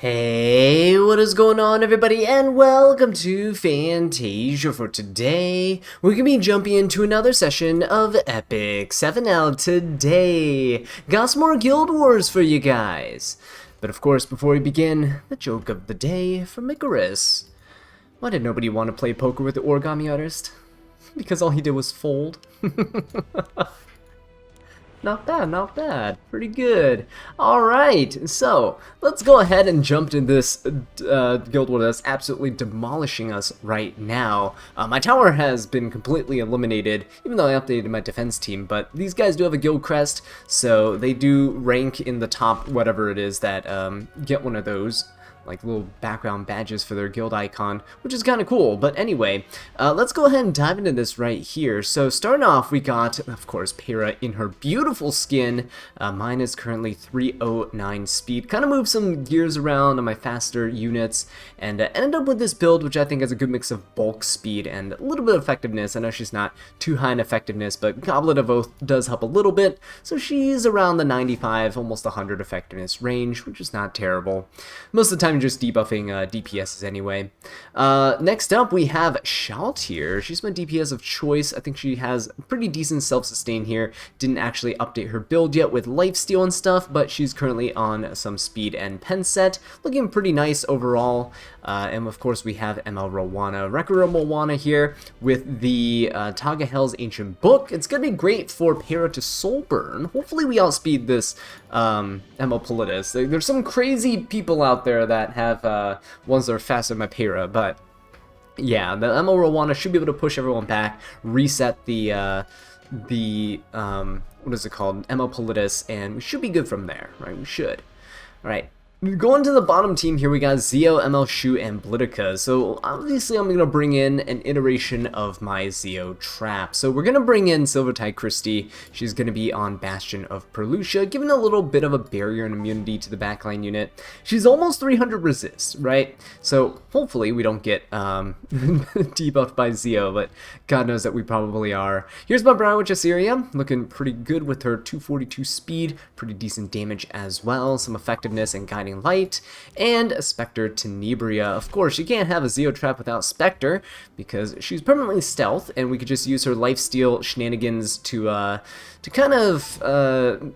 Hey, what is going on everybody, and welcome to Fantasia. For today, we're going to be jumping into another session of Epic 7L today. Got some more Guild Wars for you guys. But of course, before we begin, the joke of the day from Icarus. Why did nobody want to play poker with the origami artist? Because all he did was fold. Not bad, not bad. Pretty good. Alright, so let's go ahead and jump into this guild war that's absolutely demolishing us right now. My tower has been completely eliminated, even though I updated my defense team, but these guys do have a guild crest, so they do rank in the top whatever it is that get one of those. Like little background badges for their guild icon, which is kind of cool. But anyway, let's go ahead and dive into this right here. So starting off, we got, of course, Para in her beautiful skin. Mine is currently 309 speed. Kind of moved some gears around on my faster units, and ended up with this build, which I think has a good mix of bulk speed and a little bit of effectiveness. I know she's not too high in effectiveness, but Goblet of Oath does help a little bit. So she's around the 95, almost 100 effectiveness range, which is not terrible. Most of the time, just debuffing DPSs anyway. Next up, we have Shalt here. She's my DPS of choice. I think she has pretty decent self-sustain here. Didn't actually update her build yet with lifesteal and stuff, but she's currently on some speed and pen set. Looking pretty nice overall. And of course, we have ML Rowana, Rekura Moana here with the Taga Hell's Ancient Book. It's going to be great for Para to soul burn. Hopefully, we outspeed this ML Politis. There's some crazy people out there that have ones that are faster than my Para, but yeah, the ML Rowana should be able to push everyone back, reset the what is it called, ML Politis, and we should be good from there, right? We should. All right. Going to the bottom team here, we got Zeo, ML Shu, and Blitica. So obviously I'm going to bring in an iteration of my Zeo trap. So we're going to bring in Silvertide Christie. She's going to be on Bastion of Perlucia, giving a little bit of a barrier and immunity to the backline unit. She's almost 300 resist, right? So hopefully we don't get debuffed by Zeo, but God knows that we probably are. Here's my Brown Witch Assyria, looking pretty good with her 242 speed, pretty decent damage as well, some effectiveness and guiding light, and a Spectre Tenebria. Of course, you can't have a Zeo trap without Spectre because she's permanently stealth, and we could just use her lifesteal shenanigans to kind of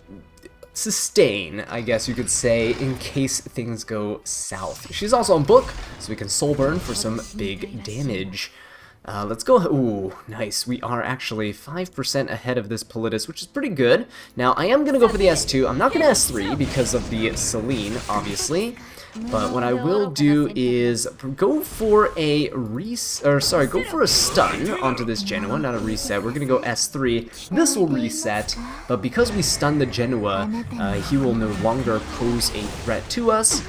sustain, I guess you could say, in case things go south. She's also on book, so we can soul burn for some big damage. Let's go. Ooh, nice. We are actually 5% ahead of this Politis, which is pretty good. Now, I am going to go for the S2. I'm not going to S3 because of the Celine, obviously. But what I will do is go for a go for a stun onto this Genoa, not a reset. We're going to go S3. This will reset, but because we stun the Genoa, he will no longer pose a threat to us.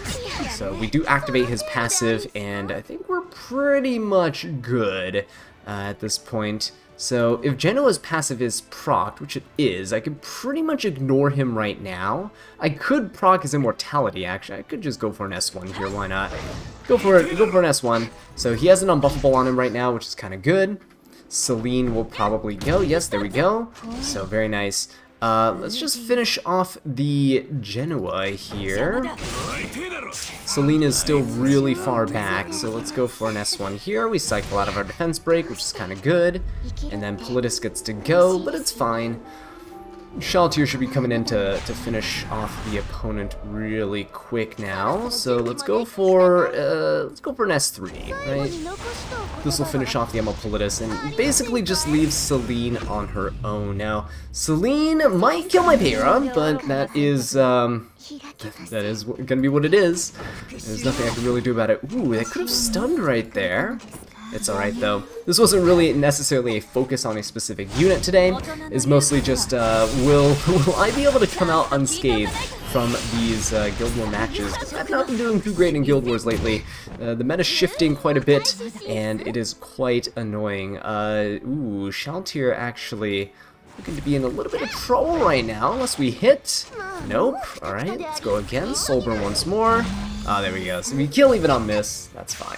So we do activate his passive, and I think we're pretty much good at this point. So if Genoa's passive is procced, which it is, I could pretty much ignore him right now. I could proc his immortality, actually. I could just go for an S1 here, why not? Go for an S1. So he has an unbuffable on him right now, which is kind of good. Celine will probably go. Yes, there we go. So very nice. Let's just finish off the Genoa here. Celine is still really far back, so let's go for an S1 here. We cycle out of our defense break, which is kind of good. And then Politis gets to go, but it's fine. Shaltier should be coming in to finish off the opponent really quick now. So let's go for an S3, right? This will finish off the ML Politis and basically just leave Celine on her own. Now, Celine might kill my Para, but that is gonna be what it is. There's nothing I can really do about it. Ooh, they could have stunned right there. It's alright though. This wasn't really necessarily a focus on a specific unit today. It's mostly just, will I be able to come out unscathed from these Guild War matches? I've not been doing too great in Guild Wars lately. The meta's shifting quite a bit, and it is quite annoying. Ooh, Shaltier actually looking to be in a little bit of trouble right now, unless we hit. Nope. Alright, let's go again. Soul burn once more. Ah, there we go. So we kill even on miss. That's fine.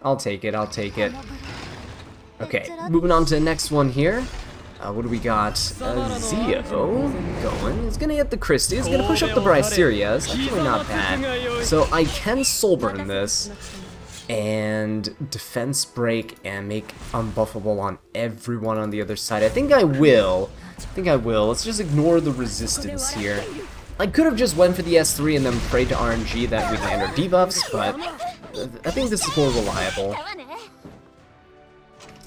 I'll take it, I'll take it. Okay, moving on to the next one here. What do we got? Zio going. He's gonna hit the Christie. He's gonna push up the Bryceria. It's actually not bad. So I can Soul Burn this and Defense Break and make unbuffable on everyone on the other side. I think I will. Let's just ignore the resistance here. I could have just went for the S3 and then prayed to RNG that we land our debuffs, but I think this is more reliable.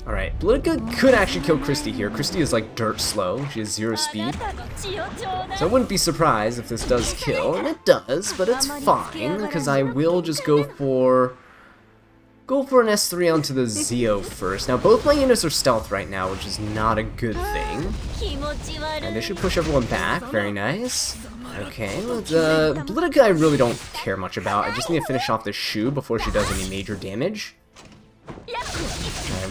Alright, Blutica could actually kill Christie here. Christie is like dirt slow. She has 0 speed. So I wouldn't be surprised if this does kill, and it does, but it's fine, because I will just go for an S3 onto the Zio first. Now, both my units are stealth right now, which is not a good thing. And they should push everyone back. Very nice. Okay, Blutica I really don't care much about. I just need to finish off the Shu before she does any major damage.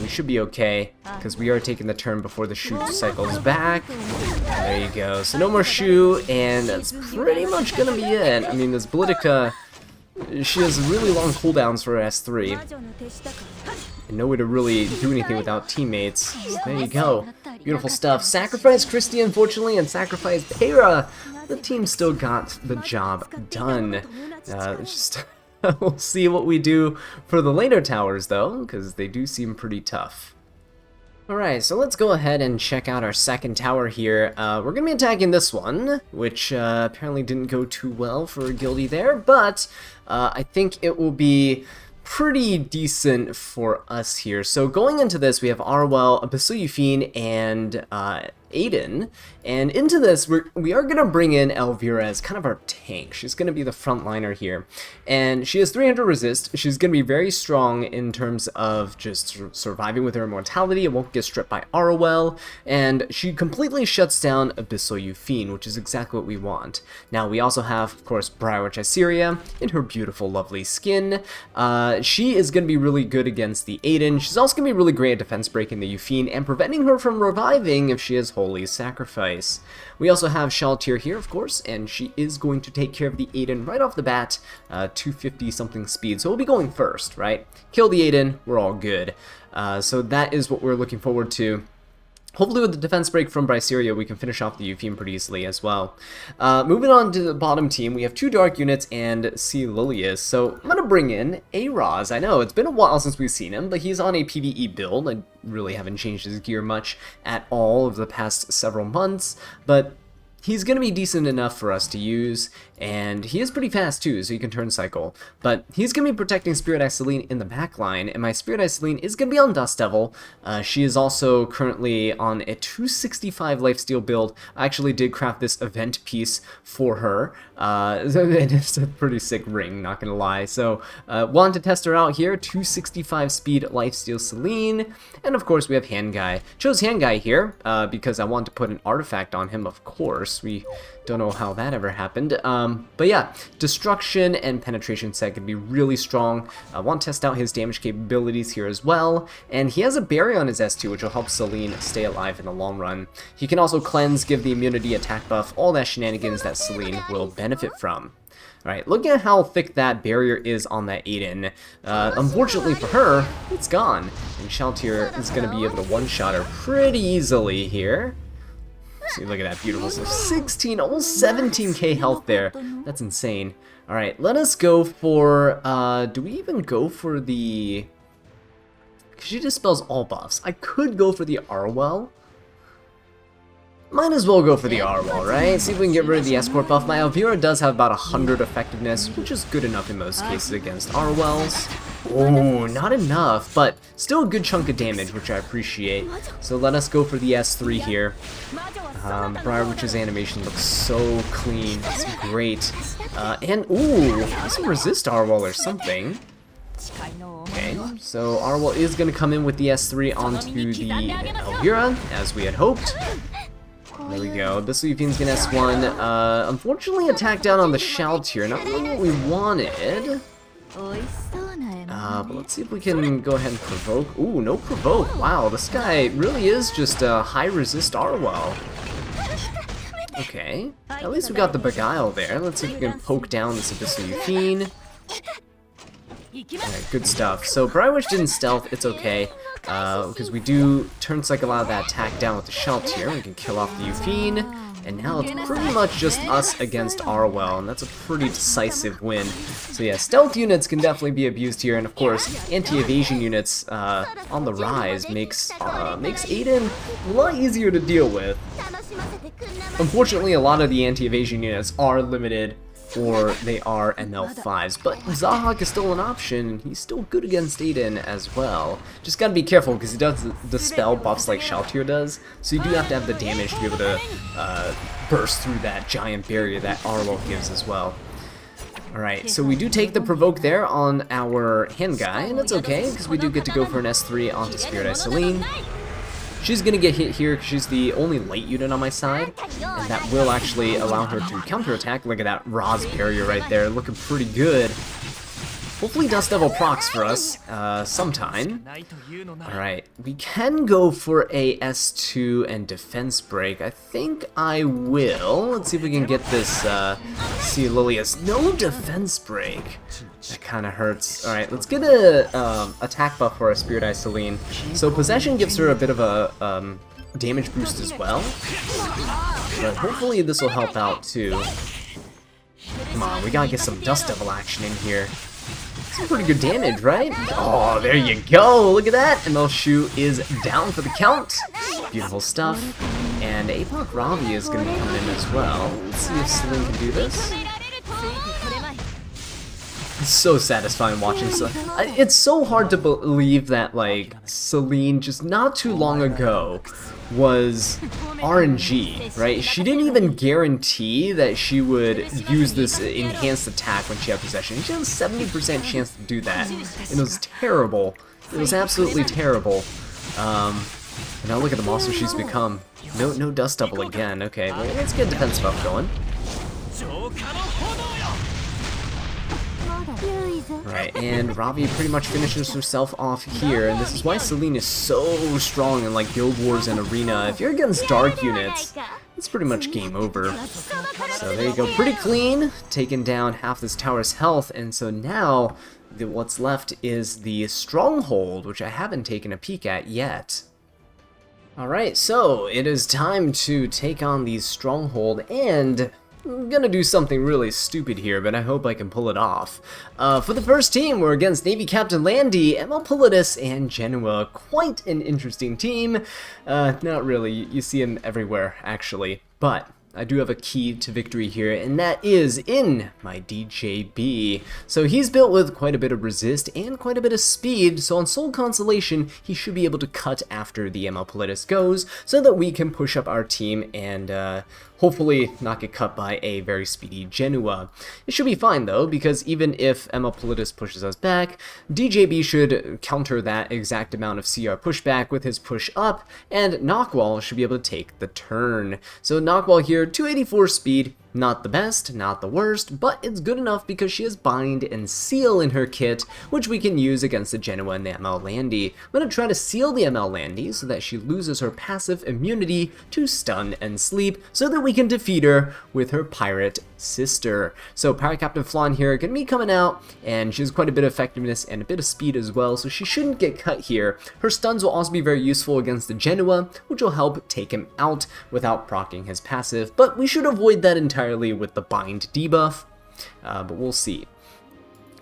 We should be okay, because we are taking the turn before the Shu cycles back. There you go. So no more Shu, and that's pretty much gonna be it. I mean, this Blutica, she has really long cooldowns for her S3. And no way to really do anything without teammates. So there you go. Beautiful stuff. Sacrifice Christie, unfortunately, and sacrifice Pera. The team still got the job done. We'll see what we do for the later towers, though, because they do seem pretty tough. Alright, so let's go ahead and check out our second tower here. We're going to be attacking this one, which apparently didn't go too well for Guildie there, but I think it will be pretty decent for us here. So going into this, we have Arwell, Abyssal Yufine, and Aiden, and into this we are going to bring in Elvira as kind of our tank. She's going to be the frontliner here, and she has 300 resist. She's going to be very strong in terms of just surviving with her immortality. It won't get stripped by Arwell, and she completely shuts down Abyssal Yufine, which is exactly what we want. Now we also have, of course, Briarwitch Iceria in her beautiful, lovely skin. She is going to be really good against the Aiden. She's also going to be really great at defense breaking the Yufine and preventing her from reviving if she is Holy Sacrifice. We also have Shaltir here, of course, and she is going to take care of the Aiden right off the bat, 250 something speed, so we'll be going first, right? Kill the Aiden, we're all good. So that is what we're looking forward to. Hopefully with the defense break from Bryceria, we can finish off the Yufine pretty easily as well. Moving on to the bottom team, we have 2 Dark units and C. Lilius. So I'm going to bring in A-Roz. I know, it's been a while since we've seen him, but he's on a PvE build. I really haven't changed his gear much at all over the past several months, but he's going to be decent enough for us to use, and he is pretty fast too, so he can turn cycle. But he's going to be protecting Spirit Iceline in the back line, and my Spirit Iceline is going to be on Dust Devil. She is also currently on a 265 lifesteal build. I actually did craft this event piece for her. It's a pretty sick ring, not going to lie. So wanted to test her out here, 265 speed lifesteal Celine, and of course we have Hand Guy. Chose Hand Guy here because I want to put an artifact on him, of course. We don't know how that ever happened. But yeah, Destruction and Penetration set can be really strong. I want to test out his damage capabilities here as well. And he has a Berry on his S2, which will help Celine stay alive in the long run. He can also Cleanse, give the immunity, attack buff, all that shenanigans that Celine will benefit from. Alright, look at how thick that barrier is on that Aiden. Unfortunately for her, it's gone. And Shaltir is going to be able to one-shot her pretty easily here. See, look at that beautiful stuff. 16, almost 17k health there. That's insane. Alright, let us go for, do we even go for the... Because she dispels all buffs. I could go for the Arwell. Might as well go for the Arwell, right? See if we can get rid of the escort buff. My Elvira does have about 100 effectiveness, which is good enough in most cases against Arwells. Oh, not enough, but still a good chunk of damage, which I appreciate. So let us go for the S3 here. Briarwitch's animation looks so clean. It's great. And, ooh, that's a resist Arwell or something. Okay, so Arwell is going to come in with the S3 onto the Elvira, as we had hoped. There we go. Abyssal Yufine's gonna S1. Unfortunately, attack down on the Shaltir. Not really what we wanted. But let's see if we can go ahead and provoke. Ooh, no provoke. Wow, this guy really is just a high resist Arwell. Okay, at least we got the Beguile there. Let's see if we can poke down this Abyssal Yufine. Alright, good stuff. So Briarwitch didn't stealth, it's okay. because we do turn cycle out of that attack down with the Shelt here. We can kill off the Yufine, and now it's pretty much just us against Arwell, and that's a pretty decisive win. So yeah, stealth units can definitely be abused here, and of course, anti-evasion units on the rise makes Aiden a lot easier to deal with. Unfortunately, a lot of the anti-evasion units are limited, or they are ML5s, but Zahak is still an option, and he's still good against Aiden as well. Just gotta be careful, because he does the spell buffs like Shaltir does, so you do have to have the damage to be able to burst through that giant barrier that Arlo gives as well. Alright, so we do take the provoke there on our hand guy, and it's okay, because we do get to go for an S3 onto Spirit Eye Celine. She's gonna get hit here because she's the only light unit on my side, and that will actually allow her to counterattack. Look at that Ra's barrier right there, looking pretty good. Hopefully Dust Devil procs for us sometime. Alright, we can go for a S2 and defense break. I think I will. Let's see if we can get this Sea Lilius. No defense break. That kind of hurts. Alright, let's get a attack buff for our Spirit Eye Celine. So Possession gives her a bit of a damage boost as well. But hopefully this will help out too. Come on, we gotta get some Dust Devil action in here. Some pretty good damage, right? Oh, there you go! Look at that! ML Shu is down for the count. Beautiful stuff. And Apoc Ravi is going to be coming in as well. Let's see if Celine can do this. It's so satisfying watching Celine. It's so hard to believe that, like, Celine just not too long ago was RNG, right? She didn't even guarantee that she would use this enhanced attack when she had possession. She had a 70% chance to do that. It was terrible. It was absolutely terrible. And now look at the monster she's become. No Dust Devil again. Okay, well, let's get defense buff going. Right, and Ravi pretty much finishes herself off here, and this is why Celine is so strong in like Guild Wars and Arena. If you're against dark units, it's pretty much game over. So there you go, pretty clean, taking down half this tower's health, and so now what's left is the Stronghold, which I haven't taken a peek at yet. Alright, so it is time to take on the Stronghold, and I'm gonna do something really stupid here, but I hope I can pull it off. For the first team, we're against Navy Captain Landy, ML Politis, and Genoa. Quite an interesting team. Not really, you see him everywhere, actually. But I do have a key to victory here, and that is in my DJB. So he's built with quite a bit of resist and quite a bit of speed, so on Soul Constellation, he should be able to cut after the ML Politis goes, so that we can push up our team and hopefully not get cut by a very speedy Genoa. It should be fine though, because even if ML Politis pushes us back, DJB should counter that exact amount of CR pushback with his push up, and Knockwall should be able to take the turn. So Knockwall here, 284 speed, not the best, not the worst, but it's good enough because she has Bind and Seal in her kit, which we can use against the Genoa and the ML Landy. I'm going to try to seal the ML Landy so that she loses her passive immunity to stun and sleep, so that we can defeat her with her pirate sister. So Pirate Captain Flan here going to be coming out, and she has quite a bit of effectiveness and a bit of speed as well, so she shouldn't get cut here. Her stuns will also be very useful against the Genoa, which will help take him out without proccing his passive, but we should avoid that entirely with the Bind debuff, but we'll see.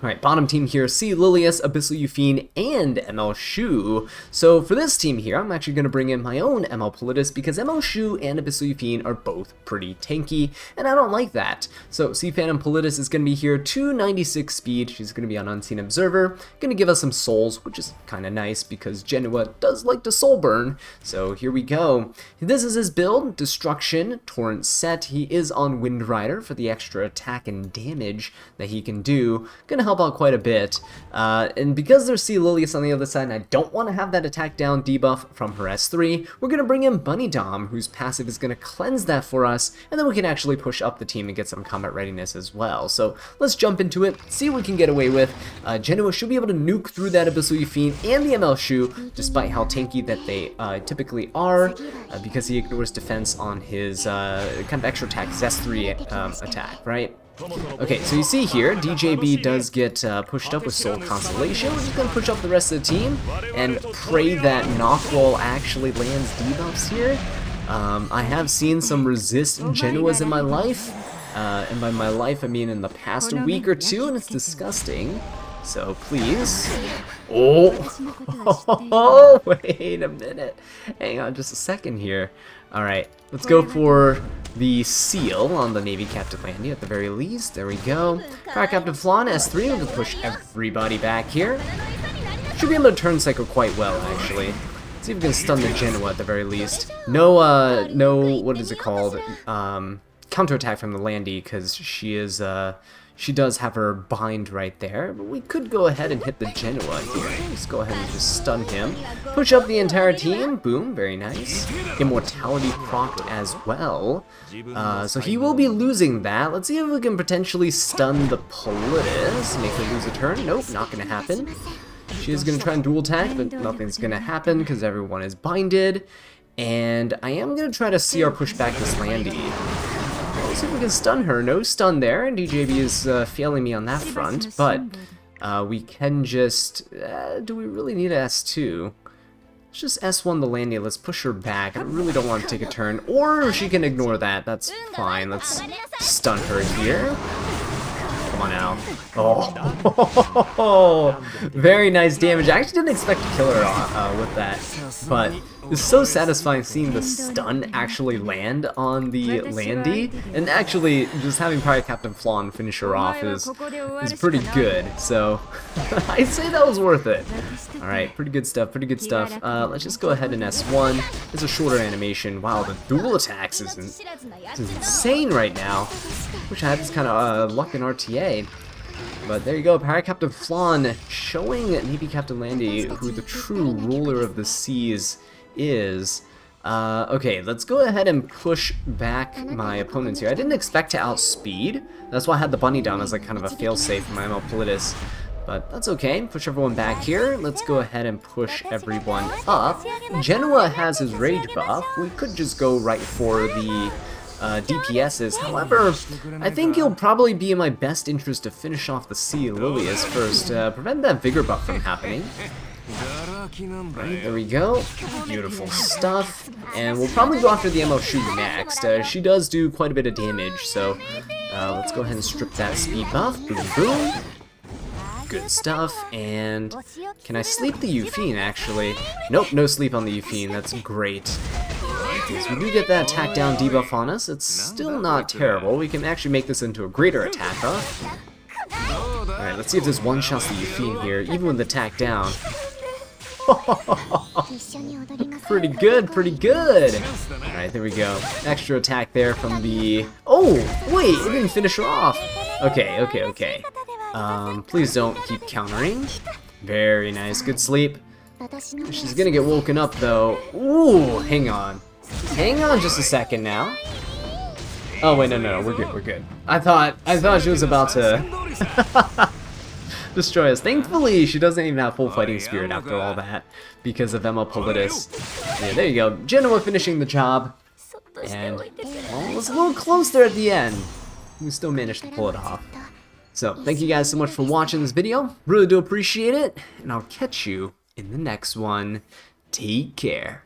Alright, bottom team here, Sea Lilius, Abyssal Yufine, and ML Shu. So for this team here, I'm actually going to bring in my own ML Politis, because ML Shu and Abyssal Yufine are both pretty tanky, and I don't like that. So Sea Phantom Politis is going to be here, 296 speed, she's going to be on Unseen Observer, going to give us some souls, which is kind of nice, because Genoa does like to soul burn. So here we go. This is his build, Destruction, Torrent Set. He is on Wind Rider for the extra attack and damage that he can do. Going to help out quite a bit, and because there's Sea Lilius on the other side and I don't want to have that attack down debuff from her S3, we're going to bring in Bunny Dom, whose passive is going to cleanse that for us, and then we can actually push up the team and get some combat readiness as well. So let's jump into it, see what we can get away with. Genoa should be able to nuke through that Abyssal Yufine and the ML Shu, despite how tanky that they typically are, because he ignores defense on his kind of extra attack, his S3 attack, right? Okay, so you see here, DJB does get pushed up with Soul Constellation. We're just going to push up the rest of the team and pray that Knockwall actually lands debuffs here. I have seen some resist Genoas in my life, and by my life I mean in the past week or two, and it's disgusting. So please. Oh, wait a minute. Hang on just a second here. Alright, let's go for the seal on the Navy Captain Landy at the very least. There we go. Fire Captain Flan, S3, we're going to push everybody back here. Should be able to turn cycle quite well, actually. Let's see if we can stun the Genoa at the very least. No, no, what is it called? Counterattack from the Landy, because she is, she does have her bind right there, but we could go ahead and hit the Genoa here. Let's go ahead and just stun him. Push up the entire team. Boom, very nice. Immortality procced as well. So he will be losing that. Let's see if we can potentially stun the Politis. Make her lose a turn. Nope, not going to happen. She is going to try and dual attack, but nothing's going to happen because everyone is binded. And I am going to try to CR push back this Landy. Let's see if we can stun her. No stun there, and DJB is failing me on that front, but we can just... do we really need a S2? Let's just S1 the Landy. Let's push her back. I really don't want to take a turn, or she can ignore that. That's fine. Let's stun her here. Come on now. Oh, very nice damage. I actually didn't expect to kill her with that, but it's so satisfying seeing the stun actually land on the Landy, and actually just having Fire Captain Flan finish her off is pretty good. So I'd say that was worth it. All right, pretty good stuff. Pretty good stuff. Let's just go ahead and S1. It's a shorter animation. Wow, the dual attacks is insane right now. Wish I had this kind of luck in RTA. But there you go, Fire Captain Flan showing Navy Captain Landy who the true ruler of the seas is. Okay, let's go ahead and push back my opponents here. I didn't expect to outspeed. That's why I had the bunny down as like kind of a failsafe for my ML Politis. But that's okay. Push everyone back here. Let's go ahead and push everyone up. Genoa has his rage buff. We could just go right for the DPSs. However, I think it'll probably be in my best interest to finish off the Sea Lilius first, prevent that vigor buff from happening. Right, there we go. Beautiful stuff. And we'll probably go after the ML Shu next. She does do quite a bit of damage, so let's go ahead and strip that speed buff. Boom, boom. Good stuff. And can I sleep the Euphine, actually? Nope, no sleep on the Euphine. That's great. Because we do get that attack down debuff on us. It's still not terrible. We can actually make this into a greater attack buff. Alright, let's see if this one-shots the Euphine here, even with the attack down. Pretty good, pretty good! Alright, there we go. Extra attack there from the... Oh, wait, it didn't finish her off! Okay, okay, okay. Please don't keep countering. Very nice, good sleep. She's gonna get woken up, though. Ooh, hang on. Hang on just a second now. Oh wait, no, we're good, we're good. I thought she was about to destroy us. Thankfully, she doesn't even have full fighting spirit after all that because of ML Politis. Yeah, there you go. Genoa finishing the job, and well, it was a little close there at the end. We still managed to pull it off. So thank you guys so much for watching this video. Really do appreciate it, and I'll catch you in the next one. Take care.